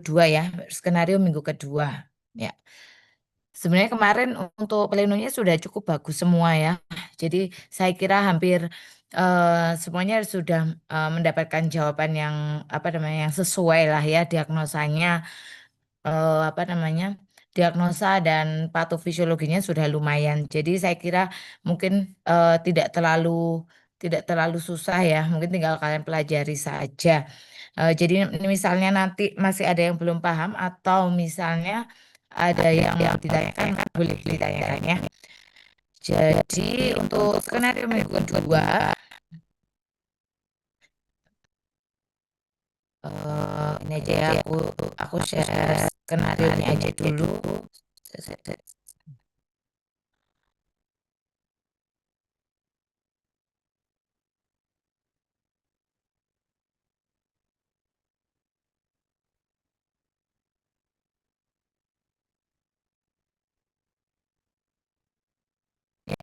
kedua ya, skenario minggu kedua. Ya. Sebenarnya kemarin untuk plenonya sudah cukup bagus semua ya. Jadi saya kira hampir semuanya sudah mendapatkan jawaban yang apa namanya yang sesuai lah ya diagnosanya apa namanya diagnosa dan patofisiologinya sudah lumayan. Jadi saya kira mungkin tidak terlalu susah ya. Mungkin tinggal kalian pelajari saja. Jadi misalnya nanti masih ada yang belum paham atau misalnya ada yang mau ditanyakan boleh ditanyakan ya. Jadi untuk skenario minggu kedua ini aja ya aku share skenario nya aja dulu.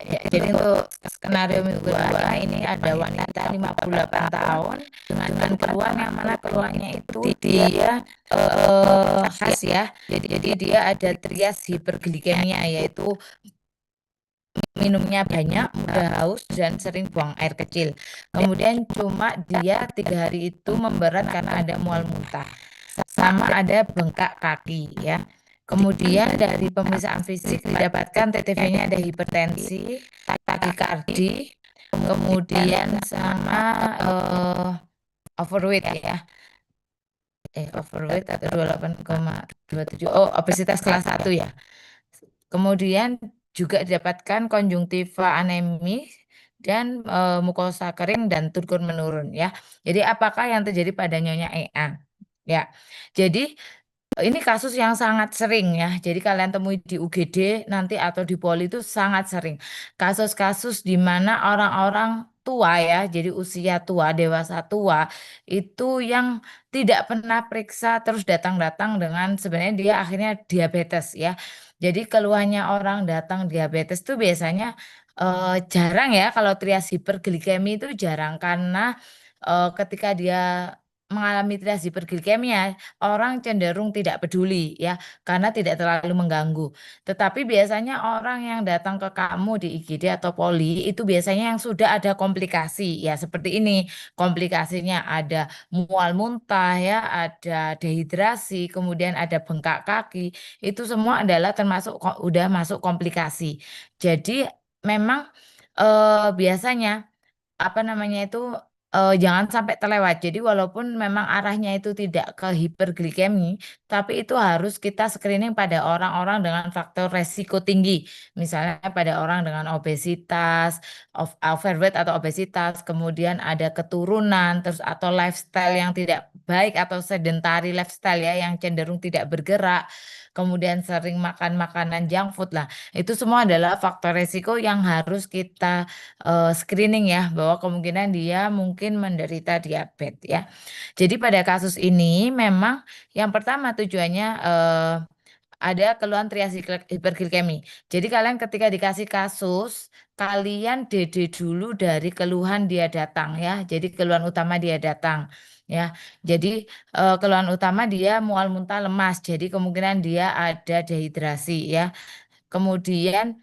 Ya, jadi untuk skenario minggu kedua ini ada wanita 58 tahun dengan keluhan yang mana keluhannya itu dia khas ya. Jadi dia ada trias hiperglikemia yaitu minumnya banyak, mudah haus dan sering buang air kecil. Kemudian cuma dia 3 hari itu memberat karena ada mual muntah. Sama ada bengkak kaki ya. Kemudian dari pemeriksaan fisik didapatkan TTV-nya ada hipertensi, takikardi, kemudian sama overweight ya. Overweight atau 28,27. Oh, obesitas kelas 1 ya. Kemudian juga didapatkan konjungtiva anemis dan mukosa kering dan turgor menurun ya. Jadi apakah yang terjadi pada Nyonya EA? Ya. Jadi ini kasus yang sangat sering ya. Jadi kalian temui di UGD nanti atau di Poli itu sangat sering. Kasus-kasus di mana orang-orang tua ya, jadi usia tua, dewasa tua itu yang tidak pernah periksa terus datang-datang dengan sebenarnya dia akhirnya diabetes ya. Jadi keluhannya orang datang diabetes itu biasanya jarang ya kalau trias hiperglikemi itu jarang karena ketika dia mengalami trias hiperglikemia orang cenderung tidak peduli ya karena tidak terlalu mengganggu. Tetapi biasanya orang yang datang ke kamu di IGD atau Poli itu biasanya yang sudah ada komplikasi ya seperti ini. Komplikasinya ada mual muntah ya, ada dehidrasi, kemudian ada bengkak kaki. Itu semua adalah termasuk udah masuk komplikasi. Jadi memang biasanya apa namanya itu jangan sampai terlewat. Jadi walaupun memang arahnya itu tidak ke hiperglikemi, tapi itu harus kita screening pada orang-orang dengan faktor resiko tinggi. Misalnya pada orang dengan obesitas, overweight atau obesitas, kemudian ada keturunan, terus atau lifestyle yang tidak baik atau sedentary lifestyle ya yang cenderung tidak bergerak. Kemudian sering makan makanan junk food lah. Itu semua adalah faktor resiko yang harus kita screening ya bahwa kemungkinan dia mungkin menderita diabetes ya. Jadi pada kasus ini memang yang pertama tujuannya ada keluhan trias hiperglikemi. Jadi kalian ketika dikasih kasus, kalian DD dulu dari keluhan dia datang ya. Jadi keluhan utama dia datang ya. Jadi keluhan utama dia mual muntah lemas. Jadi kemungkinan dia ada dehidrasi ya. Kemudian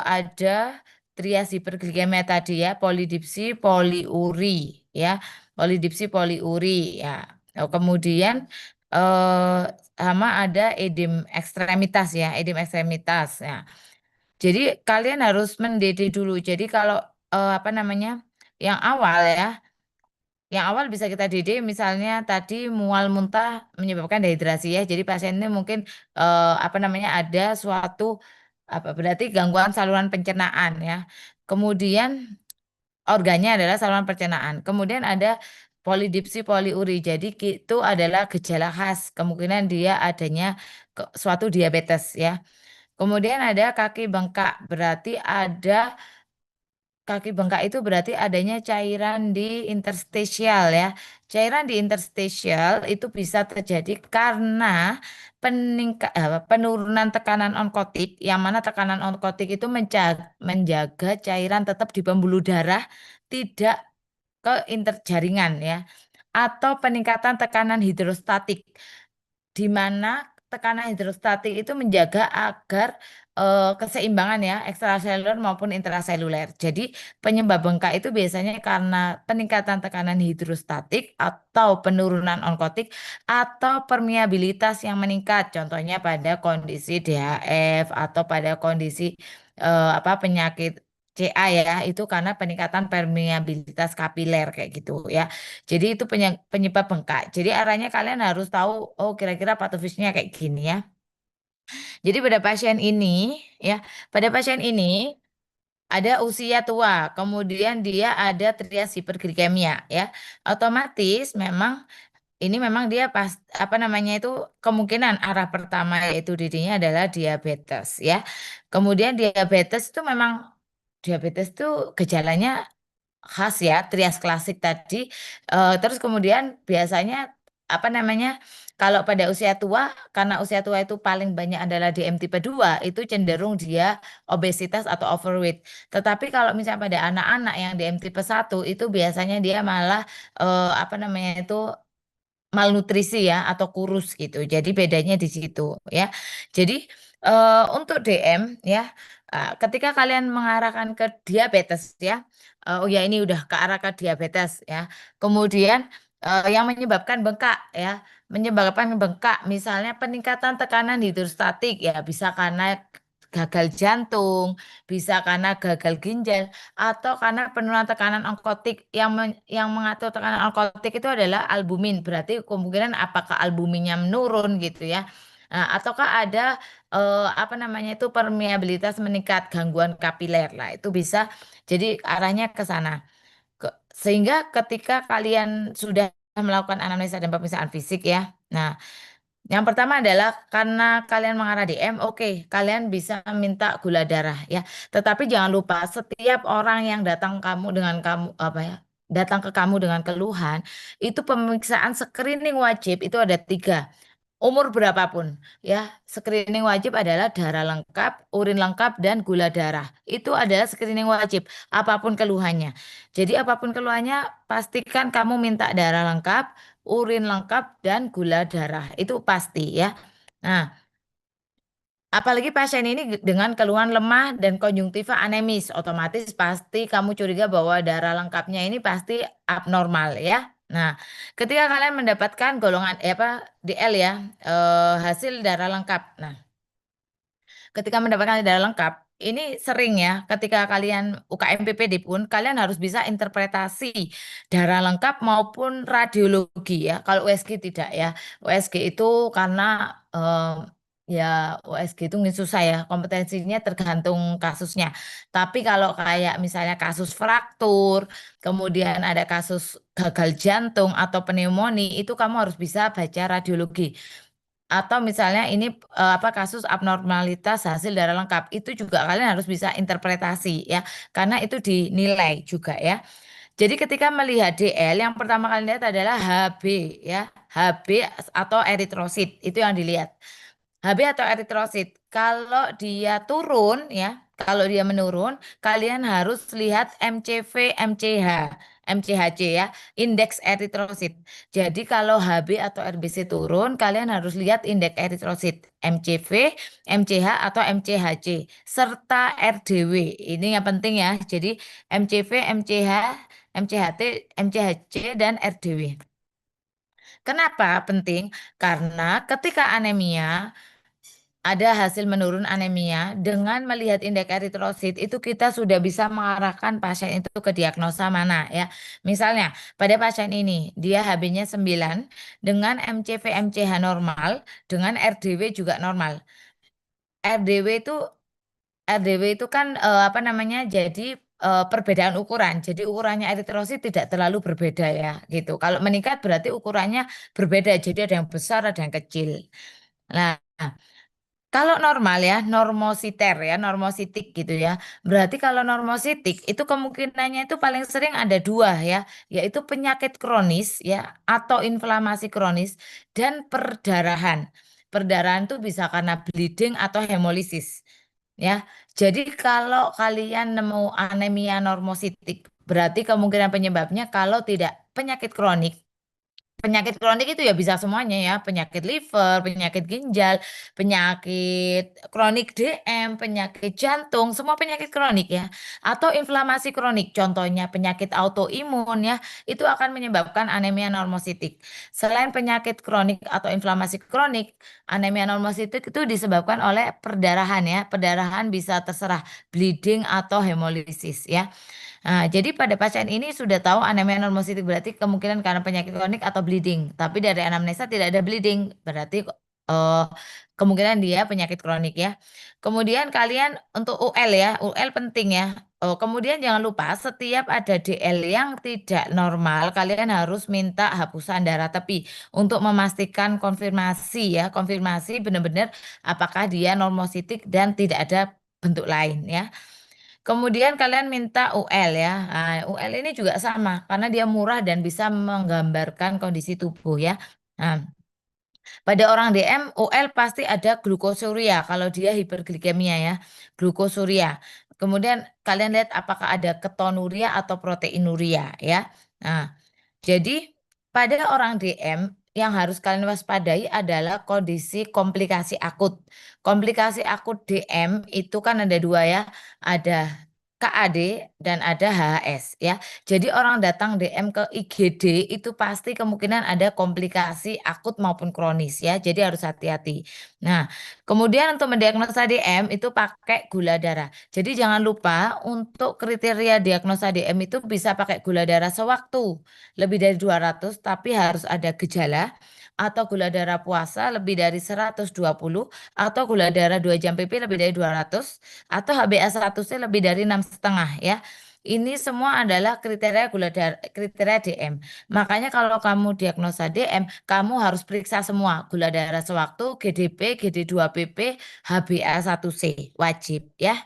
ada trias hiperglikemia tadi ya, polidipsi, poliuri ya, polidipsi, poliuri ya. Kemudian eh sama ada edem ekstremitas ya, edem ekstremitas ya. Jadi kalian harus mendede dulu. Jadi kalau apa namanya yang awal ya, yang awal bisa kita didik misalnya tadi mual muntah menyebabkan dehidrasi ya. Jadi pasien ini mungkin apa namanya ada suatu apa berarti gangguan saluran pencernaan ya. Kemudian organnya adalah saluran pencernaan. Kemudian ada polidipsi poliuri. Jadi itu adalah gejala khas. Kemungkinan dia adanya suatu diabetes ya. Kemudian ada kaki bengkak. Berarti ada kaki bengkak itu berarti adanya cairan di interstisial ya. Cairan di interstisial itu bisa terjadi karena penurunan tekanan onkotik, yang mana tekanan onkotik itu menjaga cairan tetap di pembuluh darah, tidak ke interjaringan ya. Atau peningkatan tekanan hidrostatik. di mana tekanan hidrostatik itu menjaga agar keseimbangan ya ekstraseluler maupun intraseluler. Jadi penyebab bengkak itu biasanya karena peningkatan tekanan hidrostatik atau penurunan onkotik atau permeabilitas yang meningkat. Contohnya pada kondisi DHF atau pada kondisi penyakit CA ya, itu karena peningkatan permeabilitas kapiler kayak gitu ya. Jadi itu penyebab bengkak. Jadi arahnya kalian harus tahu, oh kira-kira patofisnya kayak gini ya. Jadi pada pasien ini ya, pada pasien ini ada usia tua, kemudian dia ada trias hiperglikemia ya. Otomatis memang dia pas apa namanya itu kemungkinan arah pertama yaitu dirinya adalah diabetes ya. Kemudian diabetes itu gejalanya khas ya, trias klasik tadi. Terus kemudian biasanya apa namanya, kalau pada usia tua, karena usia tua itu paling banyak adalah DM tipe 2, itu cenderung dia obesitas atau overweight. Tetapi kalau misalnya pada anak-anak yang DM tipe 1, itu biasanya dia malah apa namanya itu malnutrisi ya atau kurus gitu. Jadi bedanya di situ ya. Jadi untuk DM ya, ketika kalian mengarahkan ke diabetes ya, oh ya ini udah ke arah ke diabetes ya. Kemudian yang menyebabkan bengkak ya, menyebabkan bengkak misalnya peningkatan tekanan hidrostatik ya bisa karena gagal jantung, bisa karena gagal ginjal atau karena penurunan tekanan onkotik yang mengatur tekanan onkotik itu adalah albumin. Berarti kemungkinan apakah albuminnya menurun gitu ya. Nah, ataukah ada apa namanya itu permeabilitas meningkat gangguan kapiler lah itu bisa jadi arahnya ke sana. Sehingga ketika kalian sudah melakukan analisa dan pemeriksaan fisik ya. Nah, yang pertama adalah karena kalian mengarah DM, oke, kalian bisa minta gula darah ya. Tetapi jangan lupa setiap orang yang datang ke kamu dengan keluhan, itu pemeriksaan screening wajib itu ada 3. Umur berapapun ya, screening wajib adalah darah lengkap, urin lengkap, dan gula darah. Itu adalah screening wajib, apapun keluhannya. Jadi apapun keluhannya, pastikan kamu minta darah lengkap, urin lengkap, dan gula darah. Itu pasti ya. Nah, apalagi pasien ini dengan keluhan lemah dan konjungtiva anemis, otomatis pasti kamu curiga bahwa darah lengkapnya ini pasti abnormal ya. Nah, ketika kalian mendapatkan golongan DL ya, hasil darah lengkap. Nah, ketika mendapatkan darah lengkap, ini sering ya, ketika kalian UKM PPD pun, kalian harus bisa interpretasi darah lengkap maupun radiologi ya. Kalau USG tidak ya. USG itu karena ya USG itu nggak susah ya, kompetensinya tergantung kasusnya. Tapi kalau kayak misalnya kasus fraktur, kemudian ada kasus gagal jantung atau pneumonia, itu kamu harus bisa baca radiologi. Atau misalnya ini kasus abnormalitas hasil darah lengkap itu juga kalian harus bisa interpretasi ya karena itu dinilai juga ya. Jadi ketika melihat DL yang pertama kali lihat adalah HB ya, HB atau eritrosit itu yang dilihat. HB atau eritrosit. Kalau dia turun ya, kalau dia menurun, kalian harus lihat MCV, MCH, MCHC ya, indeks eritrosit. Jadi kalau HB atau RBC turun, kalian harus lihat indeks eritrosit, MCV, MCH atau MCHC serta RDW. Ini yang penting ya. Jadi MCV, MCH, MCHT, MCHC dan RDW. Kenapa penting? Karena ketika anemia ada hasil menurun anemia dengan melihat indeks eritrosit itu kita sudah bisa mengarahkan pasien itu ke diagnosa mana ya. Misalnya pada pasien ini dia HB-nya 9 dengan MCV MCH normal dengan RDW juga normal. RDW itu RDW itu kan jadi perbedaan ukuran. Jadi ukurannya eritrosit tidak terlalu berbeda ya gitu. Kalau meningkat berarti ukurannya berbeda. Jadi ada yang besar, ada yang kecil. Nah, kalau normal ya, normositer ya, normositik gitu ya. Berarti kalau normositik itu kemungkinannya itu paling sering ada 2 ya, yaitu penyakit kronis ya atau inflamasi kronis dan perdarahan. Perdarahan itu bisa karena bleeding atau hemolisis ya. Jadi kalau kalian nemu anemia normositik, berarti kemungkinan penyebabnya kalau tidak penyakit kronik Penyakit kronik itu ya bisa semuanya ya, penyakit liver, penyakit ginjal, penyakit kronik DM, penyakit jantung, semua penyakit kronik ya. Atau inflamasi kronik, contohnya penyakit autoimun ya, itu akan menyebabkan anemia normositik. Selain penyakit kronik atau inflamasi kronik, anemia normositik itu disebabkan oleh perdarahan ya. Perdarahan bisa terserah bleeding atau hemolisis ya. Nah, jadi pada pasien ini sudah tahu anemia normositik berarti kemungkinan karena penyakit kronik atau bleeding. Tapi dari anamnesa tidak ada bleeding, berarti eh, kemungkinan dia penyakit kronik ya. Kemudian kalian untuk UL ya, UL penting ya. Oh, kemudian jangan lupa setiap ada DL yang tidak normal, kalian harus minta hapusan darah tepi untuk memastikan konfirmasi ya, konfirmasi benar-benar apakah dia normositik dan tidak ada bentuk lain ya. Kemudian kalian minta UL ya. Nah, UL ini juga sama karena dia murah dan bisa menggambarkan kondisi tubuh ya. Nah, pada orang DM UL pasti ada glukosuria kalau dia hiperglikemia ya. Glukosuria. Kemudian kalian lihat apakah ada ketonuria atau proteinuria ya. Nah, jadi pada orang DM yang harus kalian waspadai adalah kondisi komplikasi akut. Komplikasi akut DM itu kan ada dua ya, ada KAD dan ada HHS ya. Jadi orang datang DM ke IGD itu pasti kemungkinan ada komplikasi akut maupun kronis ya. Jadi harus hati-hati. Nah, kemudian untuk mendiagnosa DM itu pakai gula darah. Jadi jangan lupa untuk kriteria diagnosa DM itu bisa pakai gula darah sewaktu lebih dari 200 tapi harus ada gejala atau gula darah puasa lebih dari 120 atau gula darah 2 jam PP lebih dari 200 atau HbA1c lebih dari 6,5 ya. Ini semua adalah kriteria gula darah, kriteria DM. Makanya kalau kamu diagnosa DM, kamu harus periksa semua gula darah sewaktu, GDP, GD2PP, HbA1c wajib ya.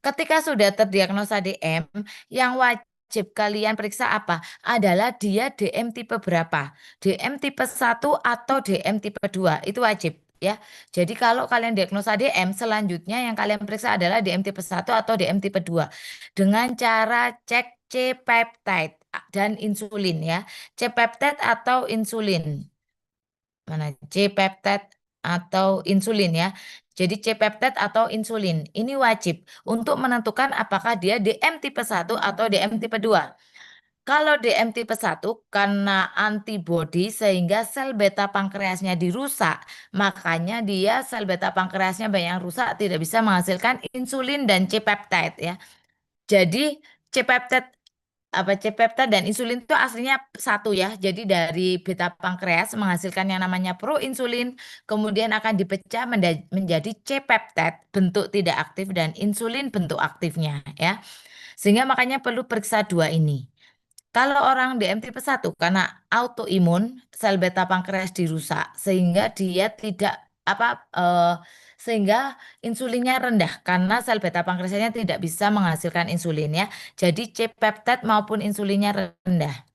Ketika sudah terdiagnosa DM, yang wajib kalian periksa apa? Adalah dia DM tipe berapa? DM tipe 1 atau DM tipe 2, itu wajib ya. Jadi kalau kalian diagnosa DM, selanjutnya yang kalian periksa adalah DM tipe 1 atau DM tipe 2. Dengan cara cek C-peptide dan insulin ya. C-peptide atau insulin. Mana C-peptide atau insulin ya. Jadi C-peptide atau insulin ini wajib untuk menentukan apakah dia DM tipe 1 atau DM tipe 2. Kalau DM tipe 1 karena antibodi sehingga sel beta pankreasnya dirusak, makanya dia sel beta pankreasnya banyak yang rusak tidak bisa menghasilkan insulin dan C-peptide ya. Jadi C-peptide C-peptide dan insulin itu aslinya satu ya. Jadi dari beta pankreas menghasilkan yang namanya proinsulin, kemudian akan dipecah menjadi C-peptide bentuk tidak aktif dan insulin bentuk aktifnya ya. Sehingga makanya perlu periksa dua ini. Kalau orang DM tipe 1 karena autoimun sel beta pankreas dirusak sehingga dia tidak sehingga insulinnya rendah karena sel beta pankreasnya tidak bisa menghasilkan insulin ya. Jadi C-peptide maupun insulinnya rendah.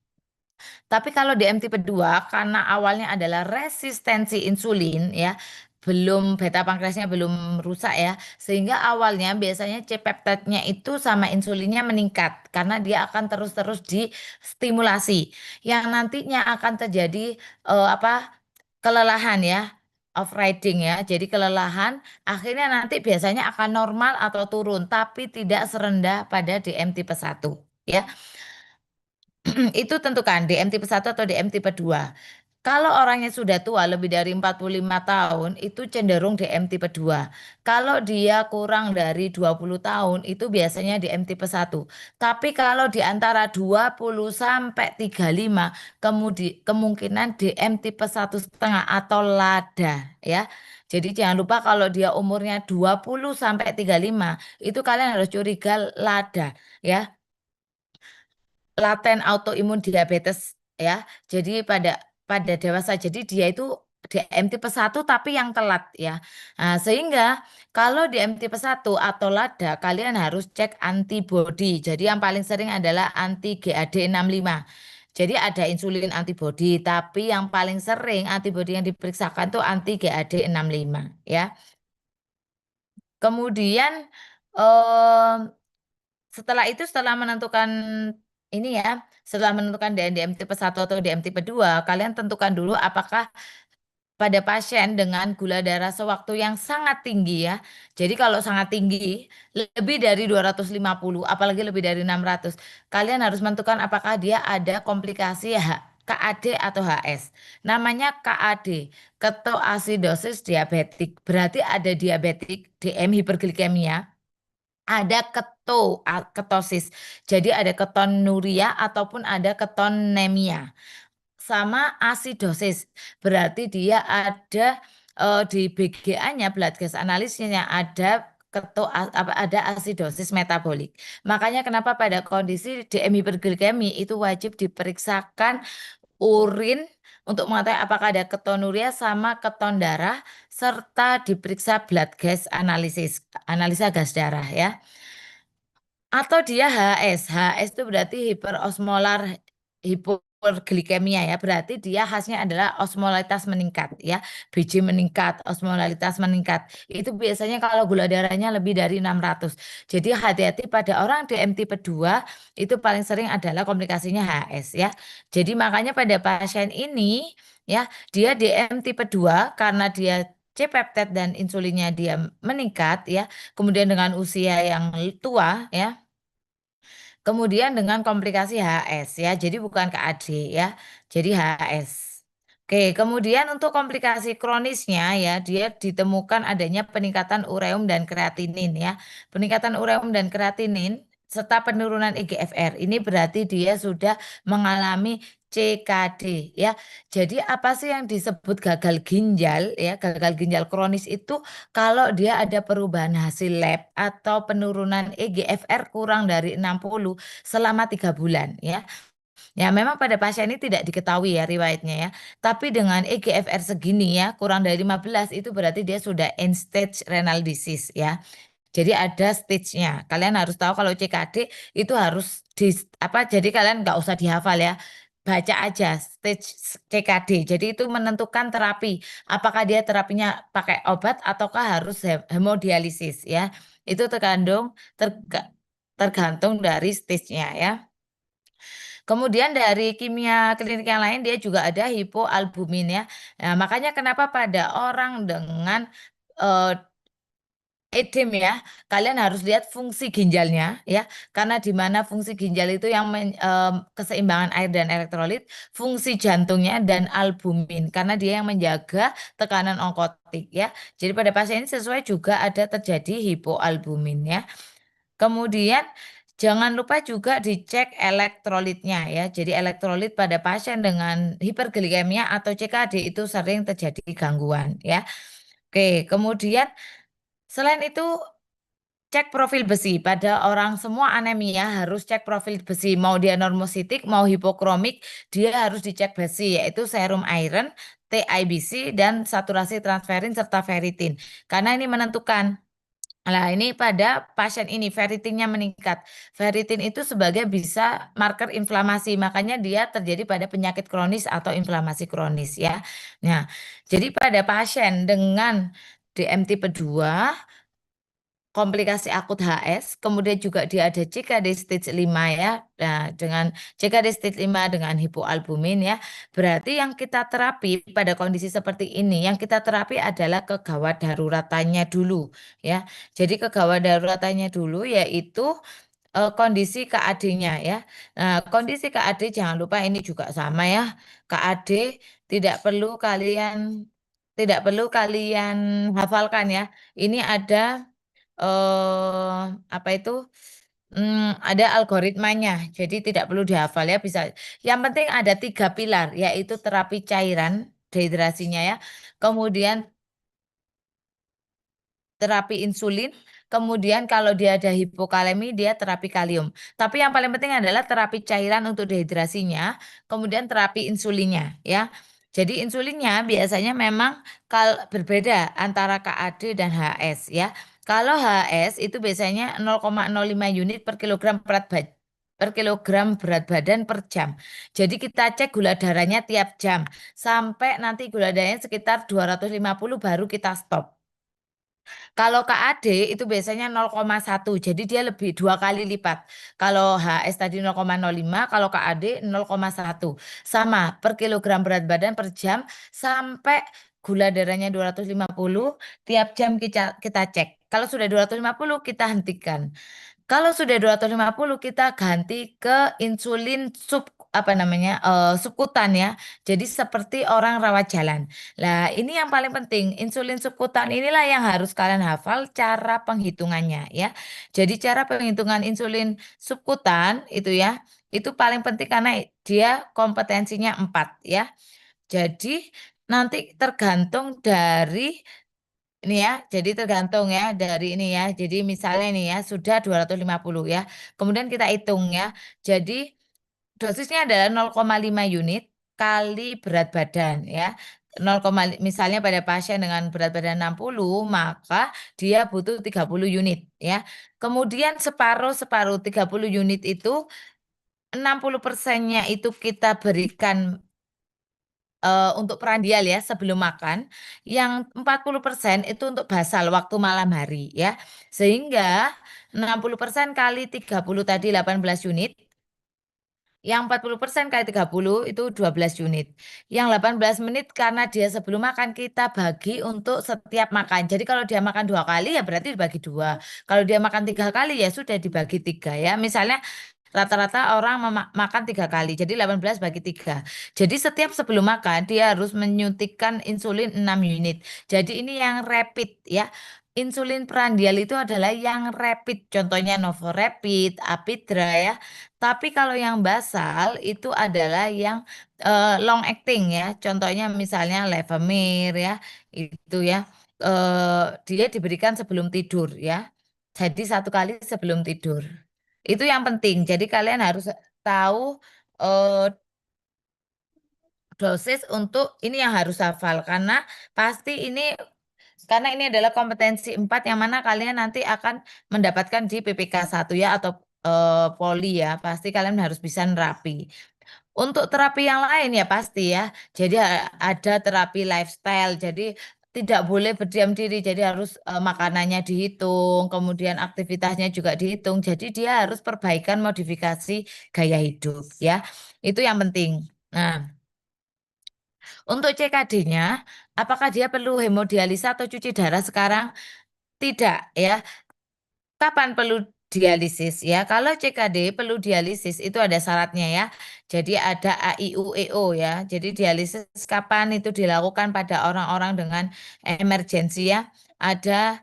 Tapi kalau DM tipe 2 karena awalnya adalah resistensi insulin ya, belum beta pankreasnya belum rusak ya, sehingga awalnya biasanya C-peptide-nya itu sama insulinnya meningkat karena dia akan terus-terus distimulasi yang nantinya akan terjadi kelelahan ya, overriding ya. Jadi kelelahan akhirnya nanti biasanya akan normal atau turun tapi tidak serendah pada DM tipe 1 ya. Itu tentukan DM tipe 1 atau DM tipe 2. Kalau orangnya sudah tua lebih dari 45 tahun itu cenderung DM tipe 2. Kalau dia kurang dari 20 tahun itu biasanya DM tipe 1. Tapi kalau di antara 20 sampai 35 kemungkinan DM tipe 1,5 atau lada ya. Jadi jangan lupa kalau dia umurnya 20 sampai 35 itu kalian harus curiga lada ya, laten autoimun diabetes ya. Jadi pada pada dewasa. Jadi dia itu DM tipe 1 tapi yang telat ya. Nah, sehingga kalau DM tipe 1 atau LADA kalian harus cek antibodi. Jadi yang paling sering adalah anti GAD65. Jadi ada insulin antibodi tapi yang paling sering antibodi yang diperiksakan tuh anti GAD65 ya. Kemudian eh setelah itu setelah menentukan ini ya, setelah menentukan DM tipe 1 atau DM tipe 2, kalian tentukan dulu apakah pada pasien dengan gula darah sewaktu yang sangat tinggi ya. Jadi kalau sangat tinggi, lebih dari 250, apalagi lebih dari 600, kalian harus menentukan apakah dia ada komplikasi KAD atau HS. Namanya KAD, ketoasidosis diabetik. Berarti ada diabetik, DM hiperglikemia, ada ketosis. Jadi ada ketonuria ataupun ada ketonemia sama asidosis. Berarti dia ada di BGA-nya, blood gas analisisnya ada ada asidosis metabolik. Makanya kenapa pada kondisi DM hiperglikemi itu wajib diperiksakan urin untuk mengetahui apakah ada ketonuria sama keton darah serta diperiksa blood gas analisis, analisa gas darah ya. Atau dia HS. HS itu berarti hiperosmolar hiperglikemia ya. Berarti dia khasnya adalah osmolaritas meningkat ya. BJ meningkat, osmolaritas meningkat. Itu biasanya kalau gula darahnya lebih dari 600. Jadi hati-hati pada orang DM tipe 2 itu paling sering adalah komplikasinya HS ya. Jadi makanya pada pasien ini ya, dia DM tipe 2 karena dia C-peptide dan insulinnya dia meningkat ya. Kemudian dengan usia yang tua ya. Kemudian dengan komplikasi HS ya, jadi bukan KAD ya, jadi HS. Oke, kemudian untuk komplikasi kronisnya ya, dia ditemukan adanya peningkatan ureum dan kreatinin ya. Peningkatan ureum dan kreatinin serta penurunan eGFR. Ini berarti dia sudah mengalami CKD ya. Jadi apa sih yang disebut gagal ginjal ya? Gagal ginjal kronis itu kalau dia ada perubahan hasil lab atau penurunan eGFR kurang dari 60 selama 3 bulan ya. Ya memang pada pasien ini tidak diketahui ya riwayatnya ya. Tapi dengan eGFR segini ya kurang dari 15 itu berarti dia sudah end stage renal disease ya. Jadi ada stage-nya. Kalian harus tahu kalau CKD itu harus di apa? Jadi kalian nggak usah dihafal ya. Baca aja stage CKD. Jadi itu menentukan terapi. Apakah dia terapinya pakai obat ataukah harus hemodialisis ya. Itu tergantung dari stage-nya ya. Kemudian dari kimia klinik yang lain dia juga ada hipoalbumin ya. Nah, makanya kenapa pada orang dengan eh, edem ya, kalian harus lihat fungsi ginjalnya ya, karena di mana fungsi ginjal itu yang keseimbangan air dan elektrolit, fungsi jantungnya dan albumin, karena dia yang menjaga tekanan onkotik ya. Jadi pada pasien ini sesuai juga ada terjadi hipoalbumin ya. Kemudian jangan lupa juga dicek elektrolitnya ya. Jadi elektrolit pada pasien dengan hiperglikemia atau CKD itu sering terjadi gangguan ya. Oke, kemudian selain itu cek profil besi pada orang semua anemia harus cek profil besi mau dia normositik mau hipokromik dia harus dicek besi yaitu serum iron, TIBC dan saturasi transferin serta ferritin karena ini menentukan. Nah, ini pada pasien ini ferritinnya meningkat. Ferritin itu sebagai bisa marker inflamasi, makanya dia terjadi pada penyakit kronis atau inflamasi kronis ya. Nah, jadi pada pasien dengan DM tipe 2 komplikasi akut HS, kemudian juga dia ada CKD stage 5 ya. Nah, dengan CKD stage 5 dengan hipoalbumin ya, berarti yang kita terapi pada kondisi seperti ini, yang kita terapi adalah kegawat daruratannya dulu ya. Jadi kegawat daruratannya dulu yaitu kondisi KAD-nya ya. Nah, kondisi KAD jangan lupa ini juga sama ya. KAD tidak perlu kalian hafalkan ya. Ini ada apa itu ada algoritmanya, jadi tidak perlu dihafal ya bisa. Yang penting ada 3 pilar, yaitu terapi cairan dehidrasinya ya, kemudian terapi insulin, kemudian kalau dia ada hipokalemi dia terapi kalium. Tapi yang paling penting adalah terapi cairan untuk dehidrasinya, kemudian terapi insulinnya ya. Jadi insulinnya biasanya memang berbeda antara KAD dan HS ya. Kalau HS itu biasanya 0,05 unit per kilogram berat badan per jam. Jadi kita cek gula darahnya tiap jam sampai nanti gula darahnya sekitar 250 baru kita stop. Kalau KAD itu biasanya 0,1, jadi dia lebih 2 kali lipat. Kalau HS tadi 0,05, kalau KAD 0,1. Sama per kilogram berat badan per jam sampai gula darahnya 250, tiap jam kita cek. Kalau sudah 250 kita hentikan. Kalau sudah 250 kita ganti ke insulin apa namanya subkutan ya. Jadi seperti orang rawat jalan. Nah, ini yang paling penting. Insulin subkutan inilah yang harus kalian hafal cara penghitungannya ya. Jadi cara penghitungan insulin subkutan itu ya, itu paling penting karena dia kompetensinya 4 ya. Jadi nanti tergantung dari ini ya, jadi tergantung ya dari ini ya. Jadi misalnya ini ya sudah 250 ya. Kemudian kita hitung ya. Jadi dosisnya adalah 0,5 unit kali berat badan ya. 0, misalnya pada pasien dengan berat badan 60 maka dia butuh 30 unit ya. Kemudian separuh 30 unit itu 60%-nya itu kita berikan untuk prandial ya sebelum makan, yang 40% itu untuk basal waktu malam hari ya. Sehingga 60% kali 30 tadi 18 unit, yang 40% kali 30 itu 12 unit. Yang 18 menit karena dia sebelum makan kita bagi untuk setiap makan. Jadi kalau dia makan 2 kali ya berarti dibagi 2. Kalau dia makan 3 kali ya sudah dibagi 3 ya. Misalnya rata-rata orang makan 3 kali, jadi 18 bagi 3. Jadi setiap sebelum makan dia harus menyuntikkan insulin 6 unit. Jadi ini yang rapid ya. Insulin prandial itu adalah yang rapid, contohnya Novorapid, Apidra ya. Tapi kalau yang basal itu adalah yang long acting ya. Contohnya misalnya Levemir ya, itu ya. Dia diberikan sebelum tidur ya. Jadi 1 kali sebelum tidur. Itu yang penting. Jadi kalian harus tahu eh, dosis untuk ini yang harus hafal karena pasti ini karena ini adalah kompetensi 4 yang mana kalian nanti akan mendapatkan di PPK 1 ya atau poli ya. Pasti kalian harus bisa nerapi. Untuk terapi yang lain ya pasti ya. Jadi ada terapi lifestyle. Jadi tidak boleh berdiam diri. Jadi harus makanannya dihitung, kemudian aktivitasnya juga dihitung. Jadi dia harus perbaikan modifikasi gaya hidup ya. Itu yang penting. Nah, untuk CKD-nya, apakah dia perlu hemodialisa atau cuci darah sekarang? Tidak ya. Kapan perlu dialisis ya? Kalau CKD perlu dialisis itu ada syaratnya ya. Jadi ada AIUEO ya. Jadi dialisis kapan itu dilakukan pada orang-orang dengan emergensi ya. Ada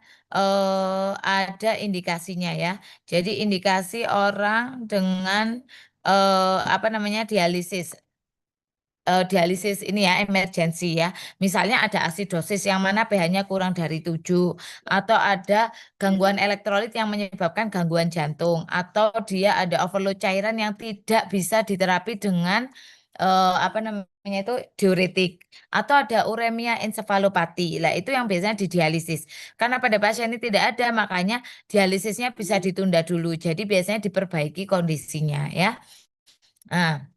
indikasinya ya. Jadi indikasi orang dengan apa namanya dialisis dialisis ini ya emergensi ya. Misalnya ada asidosis yang mana pH-nya kurang dari 7 atau ada gangguan elektrolit yang menyebabkan gangguan jantung atau dia ada overload cairan yang tidak bisa diterapi dengan apa namanya itu diuretik atau ada uremia ensefalopati. Lah itu yang biasanya didialisis. Karena pada pasien ini tidak ada makanya dialisisnya bisa ditunda dulu. Jadi biasanya diperbaiki kondisinya ya. Nah,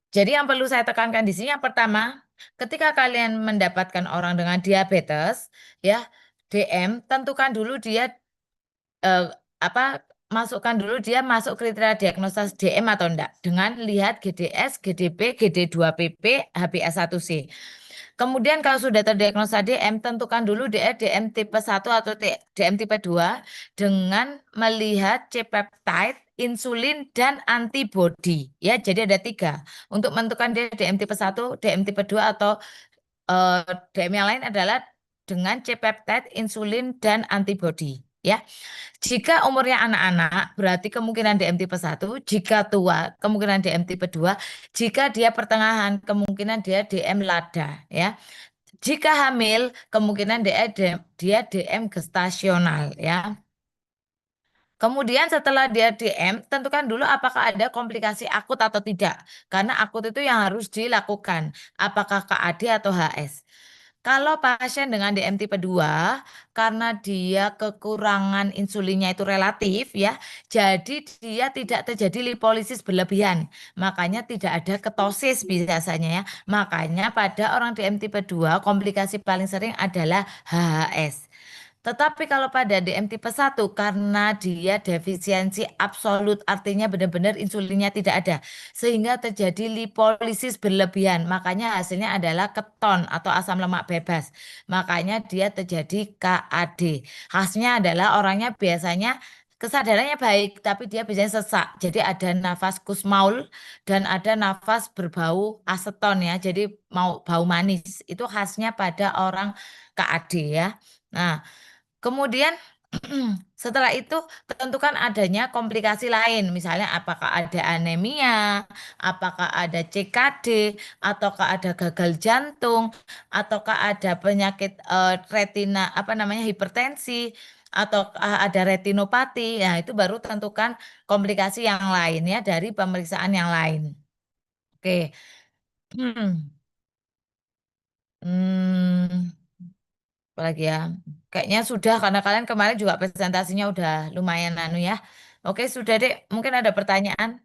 jadi yang perlu saya tekankan di sini yang pertama, ketika kalian mendapatkan orang dengan diabetes, ya DM, tentukan dulu dia eh, apa masukkan dulu dia masuk kriteria diagnosa DM atau enggak dengan lihat GDS, GDP, GD2PP, HbA1c. Kemudian kalau sudah terdiagnosa DM, tentukan dulu dia DM tipe 1 atau DM tipe 2 dengan melihat C-peptide, insulin, dan antibodi. Ya, jadi ada 3. Untuk menentukan dia DM tipe 1, DM tipe 2, atau eh, DM yang lain adalah dengan C-peptide, insulin, dan antibodi. Ya, jika umurnya anak-anak, berarti kemungkinan DM tipe 1. Jika tua, kemungkinan DM tipe 2. Jika dia pertengahan, kemungkinan dia DM lada. Ya, jika hamil, kemungkinan dia DM gestasional ya. Kemudian setelah dia DM, tentukan dulu apakah ada komplikasi akut atau tidak. Karena akut itu yang harus dilakukan. Apakah KAD atau HS. Kalau pasien dengan DM tipe 2, karena dia kekurangan insulinnya itu relatif ya, jadi dia tidak terjadi lipolisis berlebihan. Makanya tidak ada ketosis biasanya ya. Makanya pada orang DM tipe 2 komplikasi paling sering adalah HHS. Tetapi kalau pada DM tipe 1 karena dia defisiensi absolut artinya benar-benar insulinnya tidak ada sehingga terjadi lipolisis berlebihan. Makanya hasilnya adalah keton atau asam lemak bebas. Makanya dia terjadi KAD. Khasnya adalah orangnya biasanya kesadarannya baik tapi dia biasanya sesak. Jadi ada nafas kusmaul dan ada nafas berbau aseton ya. Jadi mau bau manis. Itu khasnya pada orang KAD ya. Nah, kemudian setelah itu tentukan adanya komplikasi lain, misalnya apakah ada anemia, apakah ada CKD, ataukah ada gagal jantung, ataukah ada penyakit retina apa namanya hipertensi, ataukah ada retinopati. Nah, itu baru tentukan komplikasi yang lain ya dari pemeriksaan yang lain. Oke. Hmm. Apalagi ya, kayaknya sudah karena kalian kemarin juga presentasinya udah lumayan anu ya. Oke, sudah deh. Mungkin ada pertanyaan.